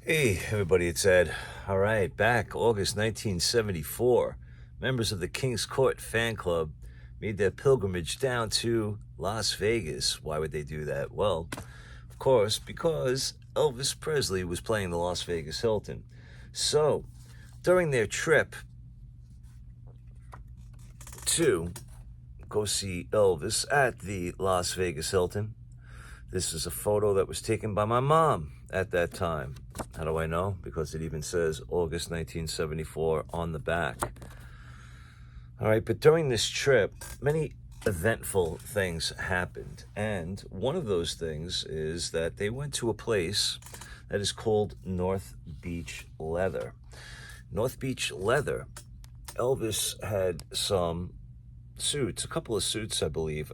Hey, everybody, it's Ed. All right, back August 1974. Members of the King's Court fan club made their pilgrimage down to Las Vegas. Why would they do that? Well, of course, because Elvis Presley was playing the Las Vegas Hilton. So, during their trip to go see Elvis at the Las Vegas Hilton, this is a photo that was taken by my mom at that time. How do I know? Because it even says August 1974 on the back. All right, but during this trip, many eventful things happened. And one of those things is that they went to a place that is called North Beach Leather. North Beach Leather, Elvis had some suits, a couple of suits, I believe,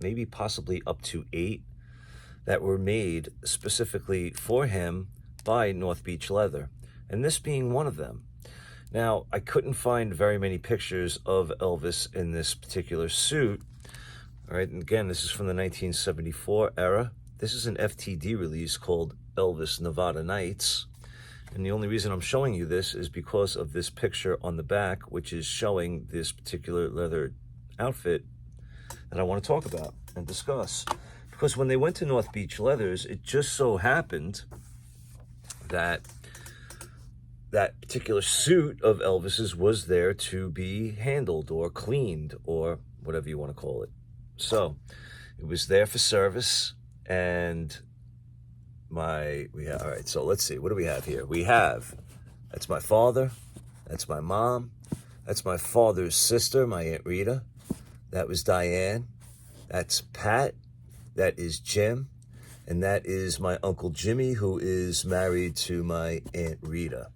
maybe possibly up to 8 that were made specifically for him by North Beach Leather, and this being one of them. Now, I couldn't find very many pictures of Elvis in this particular suit. All right, and again, this is from the 1974 era. This is an FTD release called Elvis Nevada Nights. And the only reason I'm showing you this is because of this picture on the back, which is showing this particular leather outfit that I want to talk about and discuss. Because when they went to North Beach Leathers, it just so happened that that particular suit of Elvis's was there to be handled or cleaned or whatever you want to call it. So it was there for service. And all right, so let's see, what do we have here? That's my father, that's my mom, that's my father's sister, my Aunt Rita, that was Diane, that's Pat, that is Jim, and that is my Uncle Jimmy, who is married to my Aunt Rita.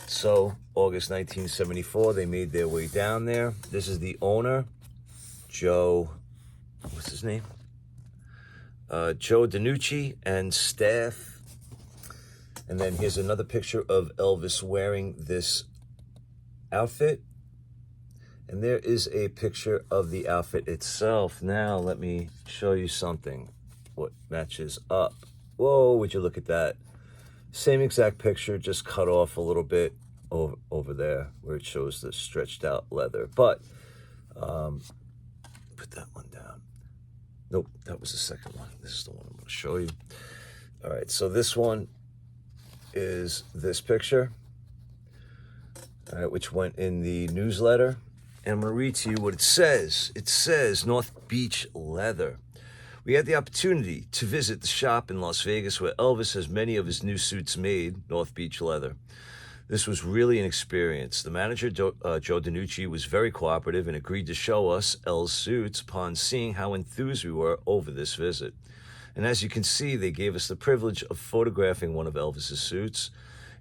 So, August 1974, they made their way down there. This is the owner, Joe, what's his name? Joe DiNucci and staff. And then here's another picture of Elvis wearing this outfit. And there is a picture of the outfit itself. Now, let me show you something. What matches up. Whoa, would you look at that? Same exact picture, just cut off a little bit over there where it shows the stretched out leather. But, put that one down. Nope, that was the second one. This is the one I'm going to show you. All right, so this one is this picture, all right, which went in the newsletter. And I'm going to read to you what it says. It says North Beach Leather. We had the opportunity to visit the shop in Las Vegas where Elvis has many of his new suits made, North Beach Leather. This was really an experience. The manager, Joe DiNucci, was very cooperative and agreed to show us El's suits upon seeing how enthused we were over this visit. And as you can see, they gave us the privilege of photographing one of Elvis's suits.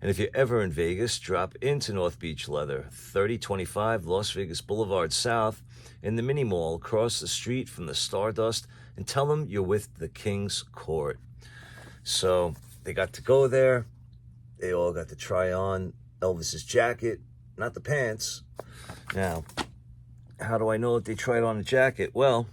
And if you're ever in Vegas, drop into North Beach Leather, 3025 Las Vegas Boulevard South, in the mini mall across the street from the Stardust, and tell them you're with the King's Court. So they got to go there. They all got to try on Elvis's jacket, not the pants. Now, how do I know that they tried on the jacket? Well,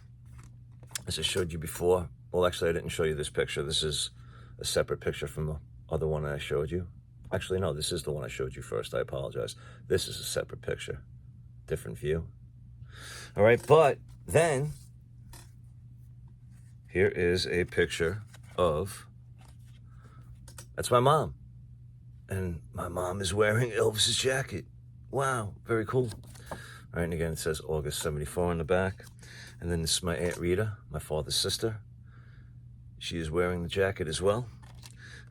as I showed you before, well, actually, I didn't show you this picture. This is a separate picture from the other one that I showed you. Actually, no, this is the one I showed you first. I apologize. This is a separate picture. Different view. All right, but then here is a picture of, that's my mom. And my mom is wearing Elvis's jacket. Wow, very cool. All right, and again, it says August 74 on the back. And then this is my Aunt Rita, my father's sister. She is wearing the jacket as well.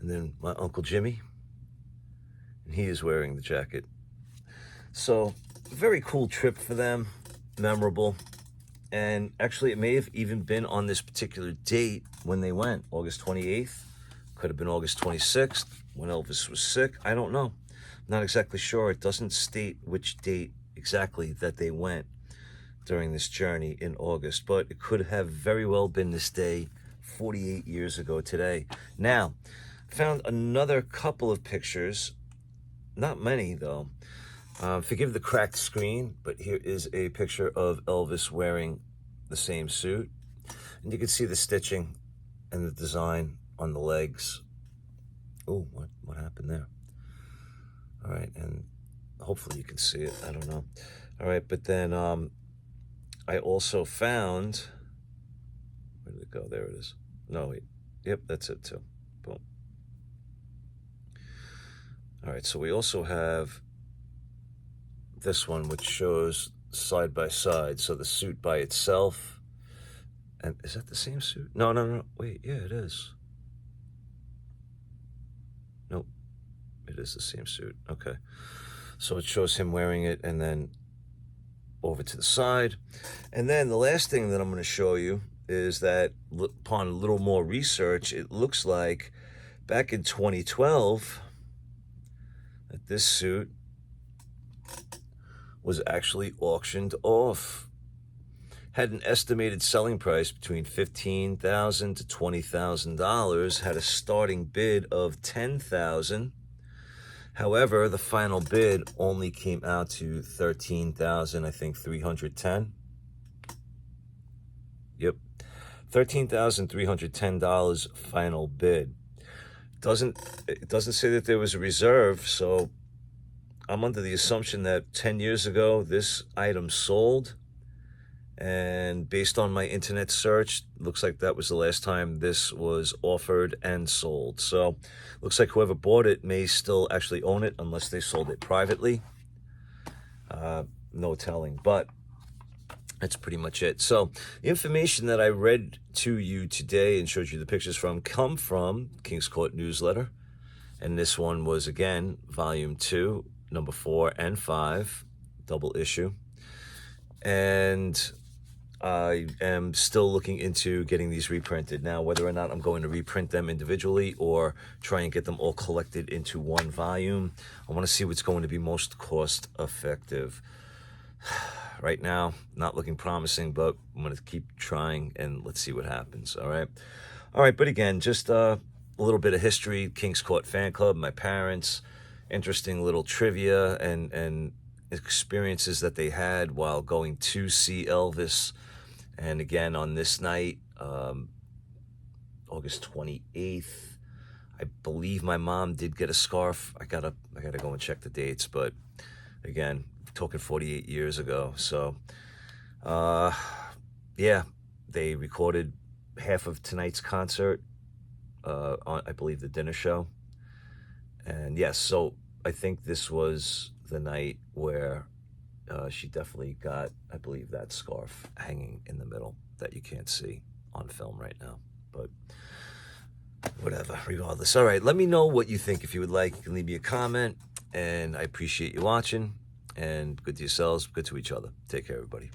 And then my Uncle Jimmy, and he is wearing the jacket. So, very cool trip for them, memorable. And actually, it may have even been on this particular date when they went, August 28th. Could have been August 26th when Elvis was sick. I don't know. Not exactly sure. It doesn't state which date exactly that they went during this journey in August, but it could have very well been this day 48 years ago today. Now, found another couple of pictures, not many though. Forgive the cracked screen, but here is a picture of Elvis wearing the same suit. And you can see the stitching and the design on the legs Oh, what happened there? All right, and hopefully you can see it. I don't know. All right, but then I also found, where did it go? There it is. No, wait. Yep, that's it too. Boom. All right, so we also have this one, which shows side by side. So the suit by itself. And is that the same suit? No, no, no. Wait, yeah, it is. Nope, it is the same suit. Okay. So it shows him wearing it, and then over to the side. And then the last thing that I'm going to show you is that upon a little more research, it looks like back in 2012 that this suit was actually auctioned off. Had an estimated selling price between $15,000 to $20,000, had a starting bid of $10,000. However, the final bid only came out to $13,000, I think $310. Yep, $13,310 final bid. It doesn't say that there was a reserve, so I'm under the assumption that 10 years ago this item sold. And based on my internet search, looks like that was the last time this was offered and sold. So looks like whoever bought it may still actually own it unless they sold it privately. No telling, but that's pretty much it. So the information that I read to you today and showed you the pictures from come from King's Court newsletter. And this one was, again, volume 2, number 4 and 5, double issue. And I am still looking into getting these reprinted. Now, whether or not I'm going to reprint them individually or try and get them all collected into one volume, I want to see what's going to be most cost effective. Right now, not looking promising, but I'm going to keep trying and let's see what happens. All right. But again, just a little bit of history, King's Court fan club, my parents, interesting little trivia and experiences that they had while going to see Elvis. And again, on this night, August 28th, I believe my mom did get a scarf. I gotta go and check the dates, but again, talking 48 years ago. So, yeah, they recorded half of tonight's concert on, I believe, the dinner show. And yes, so I think this was the night where she definitely got, I believe, that scarf hanging in the middle that you can't see on film right now. But whatever, regardless. All right, let me know what you think. If you would like, you can leave me a comment. And I appreciate you watching. And good to yourselves, good to each other. Take care, everybody.